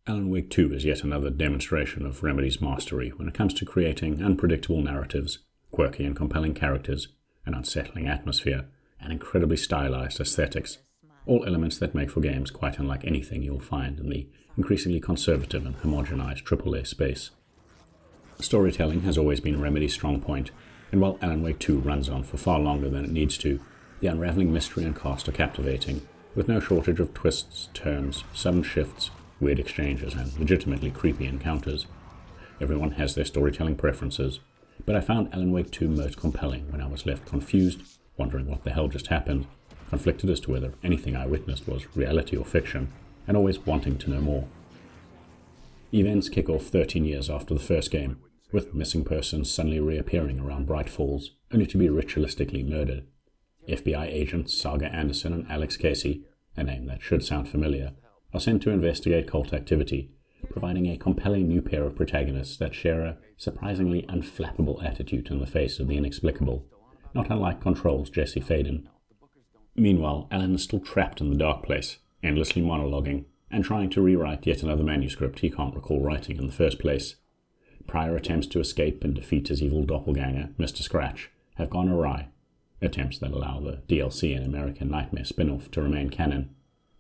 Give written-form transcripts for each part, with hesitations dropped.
Alan Wake 2 is yet another demonstration of Remedy's mastery when it comes to creating unpredictable narratives, quirky and compelling characters, an unsettling atmosphere, and incredibly stylized aesthetics, all elements that make for games quite unlike anything you'll find in the increasingly conservative and homogenized AAA space. Storytelling has always been Remedy's strong point, and while Alan Wake 2 runs on for far longer than it needs to, the unraveling mystery and cast are captivating, with no shortage of twists, turns, sudden shifts, weird exchanges, and legitimately creepy encounters. Everyone has their storytelling preferences, but I found Alan Wake 2 most compelling when I was left confused, wondering what the hell just happened, conflicted as to whether anything I witnessed was reality or fiction, and always wanting to know more. Events kick off 13 years after the first game, with missing persons suddenly reappearing around Bright Falls, only to be ritualistically murdered. FBI agents Saga Anderson and Alex Casey, a name that should sound familiar, are sent to investigate cult activity, providing a compelling new pair of protagonists that share a surprisingly unflappable attitude in the face of the inexplicable, not unlike Control's Jesse Faden. Meanwhile, Alan is still trapped in the dark place, endlessly monologuing, and trying to rewrite yet another manuscript he can't recall writing in the first place. Prior attempts to escape and defeat his evil doppelganger, Mr. Scratch, have gone awry, attempts that allow the DLC and American Nightmare spin-off to remain canon,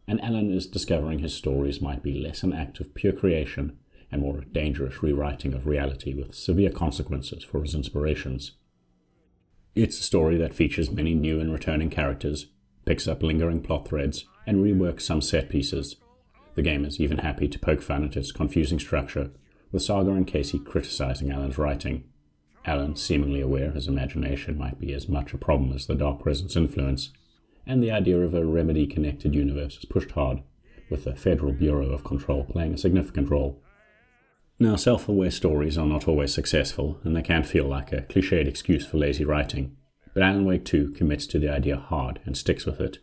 and Alan is discovering his stories might be less an act of pure creation and more a dangerous rewriting of reality with severe consequences for his inspirations. It's a story that features many new and returning characters, picks up lingering plot threads, and reworks some set pieces. The game is even happy to poke fun at its confusing structure, with Saga and Casey criticizing Alan's writing. Alan seemingly aware his imagination might be as much a problem as the Dark Presence influence, and the idea of a Remedy-connected universe is pushed hard, with the Federal Bureau of Control playing a significant role. Now, self-aware stories are not always successful, and they can feel like a cliched excuse for lazy writing, but Alan Wake 2 commits to the idea hard and sticks with it.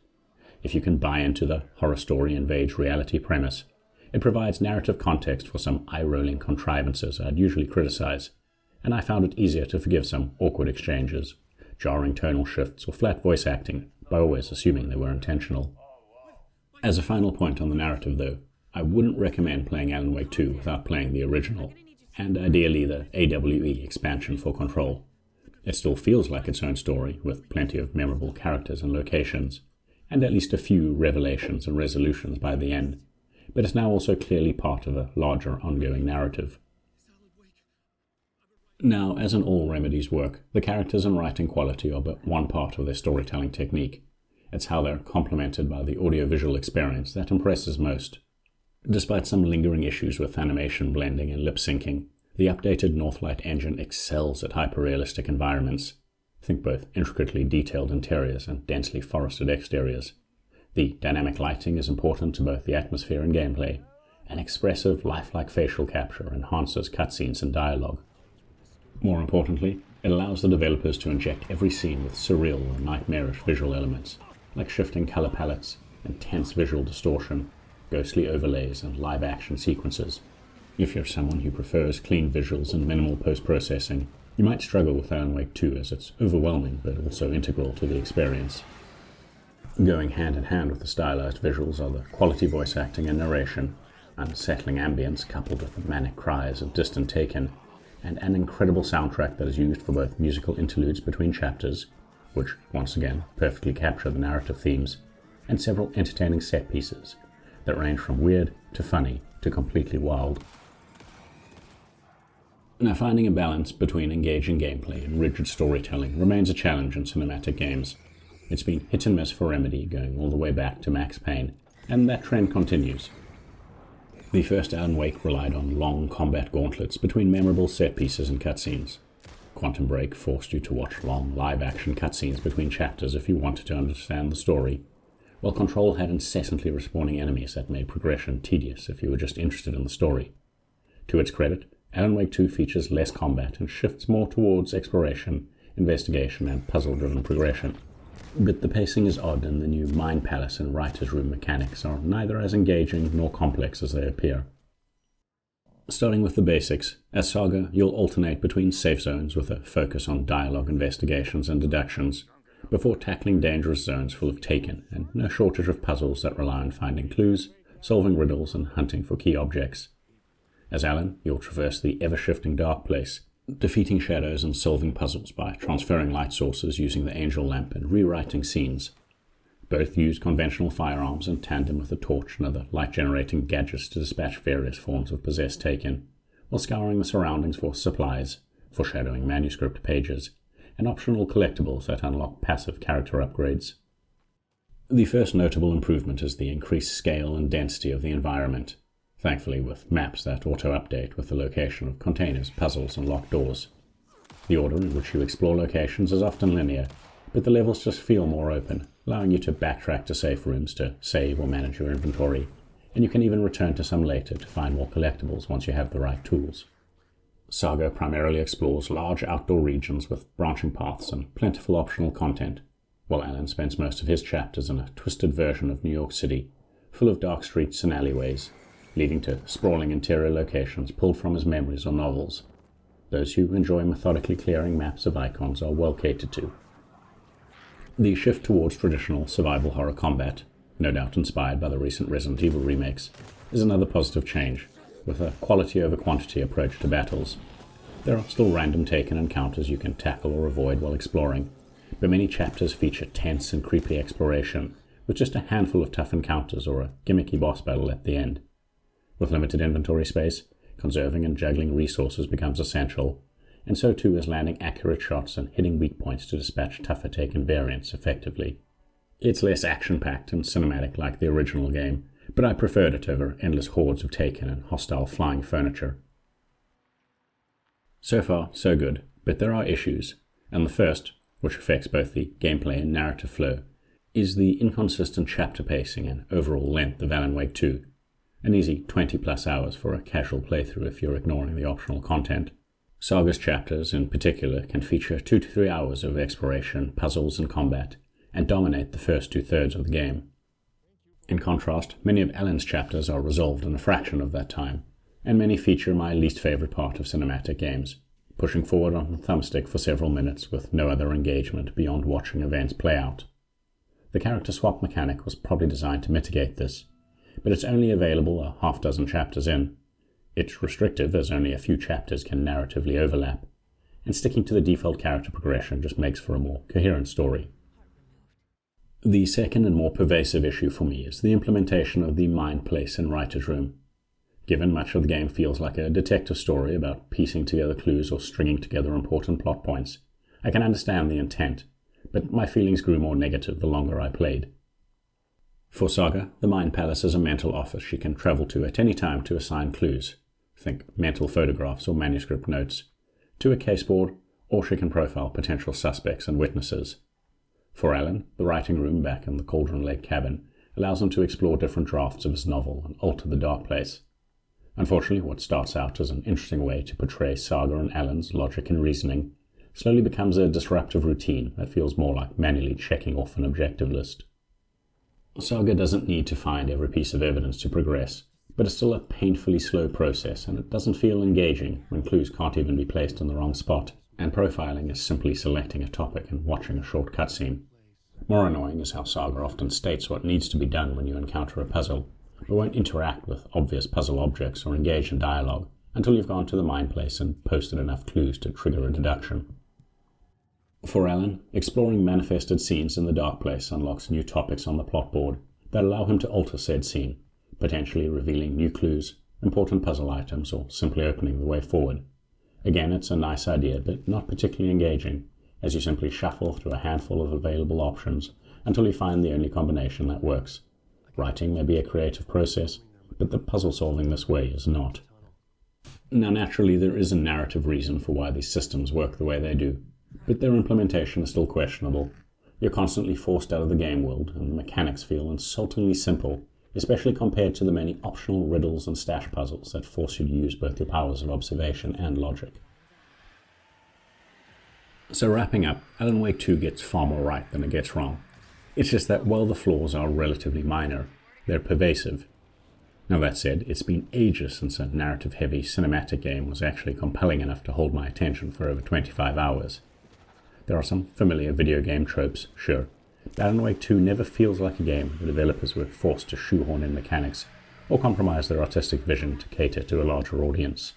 If you can buy into the horror story invades reality premise, it provides narrative context for some eye-rolling contrivances I'd usually criticize, and I found it easier to forgive some awkward exchanges, jarring tonal shifts, or flat voice acting, by always assuming they were intentional. As a final point on the narrative though, I wouldn't recommend playing Alan Wake 2 without playing the original, and ideally the AWE expansion for Control. It still feels like its own story, with plenty of memorable characters and locations, and at least a few revelations and resolutions by the end, but it's now also clearly part of a larger ongoing narrative. Now, as in all Remedy's work, the characters and writing quality are but one part of their storytelling technique. It's how they're complemented by the audiovisual experience that impresses most. Despite some lingering issues with animation blending and lip-syncing, the updated Northlight engine excels at hyper-realistic environments. Think both intricately detailed interiors and densely forested exteriors. The dynamic lighting is important to both the atmosphere and gameplay, and expressive, lifelike facial capture enhances cutscenes and dialogue. More importantly, it allows the developers to inject every scene with surreal or nightmarish visual elements, like shifting color palettes, intense visual distortion, ghostly overlays, and live-action sequences. If you're someone who prefers clean visuals and minimal post-processing, you might struggle with Alan Wake 2 as it's overwhelming but also integral to the experience. Going hand in hand with the stylized visuals are the quality voice acting and narration, unsettling ambience coupled with the manic cries of distant Taken, and an incredible soundtrack that is used for both musical interludes between chapters, which once again perfectly capture the narrative themes, and several entertaining set pieces that range from weird to funny to completely wild. Now, finding a balance between engaging gameplay and rigid storytelling remains a challenge in cinematic games. It's been hit and miss for Remedy going all the way back to Max Payne, and that trend continues. The first Alan Wake relied on long combat gauntlets between memorable set pieces and cutscenes. Quantum Break forced you to watch long live-action cutscenes between chapters if you wanted to understand the story, while Control had incessantly respawning enemies that made progression tedious if you were just interested in the story. To its credit, Alan Wake 2 features less combat and shifts more towards exploration, investigation, and puzzle-driven progression. But the pacing is odd, and the new Mind Palace and Writer's Room mechanics are neither as engaging nor complex as they appear. Starting with the basics, as Saga, you'll alternate between safe zones with a focus on dialogue investigations and deductions, before tackling dangerous zones full of Taken and no shortage of puzzles that rely on finding clues, solving riddles and hunting for key objects. As Alan, you'll traverse the ever-shifting dark place, defeating shadows and solving puzzles by transferring light sources using the angel lamp and rewriting scenes. Both use conventional firearms in tandem with a torch and other light-generating gadgets to dispatch various forms of possessed Taken, while scouring the surroundings for supplies, foreshadowing manuscript pages, and optional collectibles that unlock passive character upgrades. The first notable improvement is the increased scale and density of the environment, thankfully with maps that auto-update with the location of containers, puzzles, and locked doors. The order in which you explore locations is often linear, but the levels just feel more open, allowing you to backtrack to safe rooms to save or manage your inventory, and you can even return to some later to find more collectibles once you have the right tools. Saga primarily explores large outdoor regions with branching paths and plentiful optional content, while Alan spends most of his chapters in a twisted version of New York City, full of dark streets and alleyways, leading to sprawling interior locations pulled from his memories or novels. Those who enjoy methodically clearing maps of icons are well catered to. The shift towards traditional survival horror combat, no doubt inspired by the recent Resident Evil remakes, is another positive change, with a quality over quantity approach to battles. There are still random Taken encounters you can tackle or avoid while exploring, but many chapters feature tense and creepy exploration, with just a handful of tough encounters or a gimmicky boss battle at the end. With limited inventory space, conserving and juggling resources becomes essential, and so too is landing accurate shots and hitting weak points to dispatch tougher Taken variants effectively. It's less action-packed and cinematic like the original game, but I preferred it over endless hordes of Taken and hostile flying furniture. So far, so good, but there are issues, and the first, which affects both the gameplay and narrative flow, is the inconsistent chapter pacing and overall length of Alan Wake 2, an easy 20 plus hours for a casual playthrough if you're ignoring the optional content. Saga's chapters, in particular, can feature 2 to 3 hours of exploration, puzzles, and combat, and dominate the first 2/3 of the game. In contrast, many of Alan's chapters are resolved in a fraction of that time, and many feature my least favourite part of cinematic games, pushing forward on the thumbstick for several minutes with no other engagement beyond watching events play out. The character swap mechanic was probably designed to mitigate this, but it's only available a half dozen chapters in. It's restrictive as only a few chapters can narratively overlap, and sticking to the default character progression just makes for a more coherent story. The second and more pervasive issue for me is the implementation of the mind, place, and writer's room. Given much of the game feels like a detective story about piecing together clues or stringing together important plot points, I can understand the intent, but my feelings grew more negative the longer I played. For Saga, the Mind Palace is a mental office she can travel to at any time to assign clues, think mental photographs or manuscript notes, to a caseboard, or she can profile potential suspects and witnesses. For Alan, the writing room back in the Cauldron Lake cabin allows him to explore different drafts of his novel and alter the dark place. Unfortunately, what starts out as an interesting way to portray Saga and Alan's logic and reasoning slowly becomes a disruptive routine that feels more like manually checking off an objective list. Saga doesn't need to find every piece of evidence to progress, but it's still a painfully slow process, and it doesn't feel engaging when clues can't even be placed in the wrong spot, and profiling is simply selecting a topic and watching a short cutscene. More annoying is how Saga often states what needs to be done when you encounter a puzzle, but won't interact with obvious puzzle objects or engage in dialogue until you've gone to the mind place and posted enough clues to trigger a deduction. For Alan, exploring manifested scenes in the dark place unlocks new topics on the plot board that allow him to alter said scene, potentially revealing new clues, important puzzle items, or simply opening the way forward. Again, it's a nice idea, but not particularly engaging, as you simply shuffle through a handful of available options until you find the only combination that works. Writing may be a creative process, but the puzzle solving this way is not. Now naturally there is a narrative reason for why these systems work the way they do, but their implementation is still questionable. You're constantly forced out of the game world, and the mechanics feel insultingly simple, especially compared to the many optional riddles and stash puzzles that force you to use both your powers of observation and logic. So wrapping up, Alan Wake 2 gets far more right than it gets wrong. It's just that while the flaws are relatively minor, they're pervasive. Now that said, it's been ages since a narrative-heavy cinematic game was actually compelling enough to hold my attention for over 25 hours. There are some familiar video game tropes, sure, but Alan Wake 2 never feels like a game the developers were forced to shoehorn in mechanics or compromise their artistic vision to cater to a larger audience.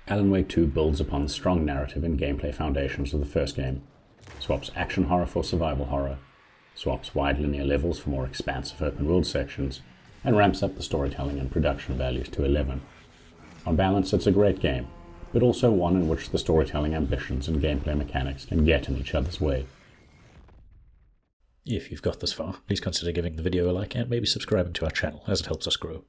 Alan Wake 2 builds upon the strong narrative and gameplay foundations of the first game, swaps action horror for survival horror, swaps wide linear levels for more expansive open world sections, and ramps up the storytelling and production values to 11. On balance, it's a great game, but also one in which the storytelling ambitions and gameplay mechanics can get in each other's way. If you've got this far, please consider giving the video a like and maybe subscribing to our channel, as it helps us grow.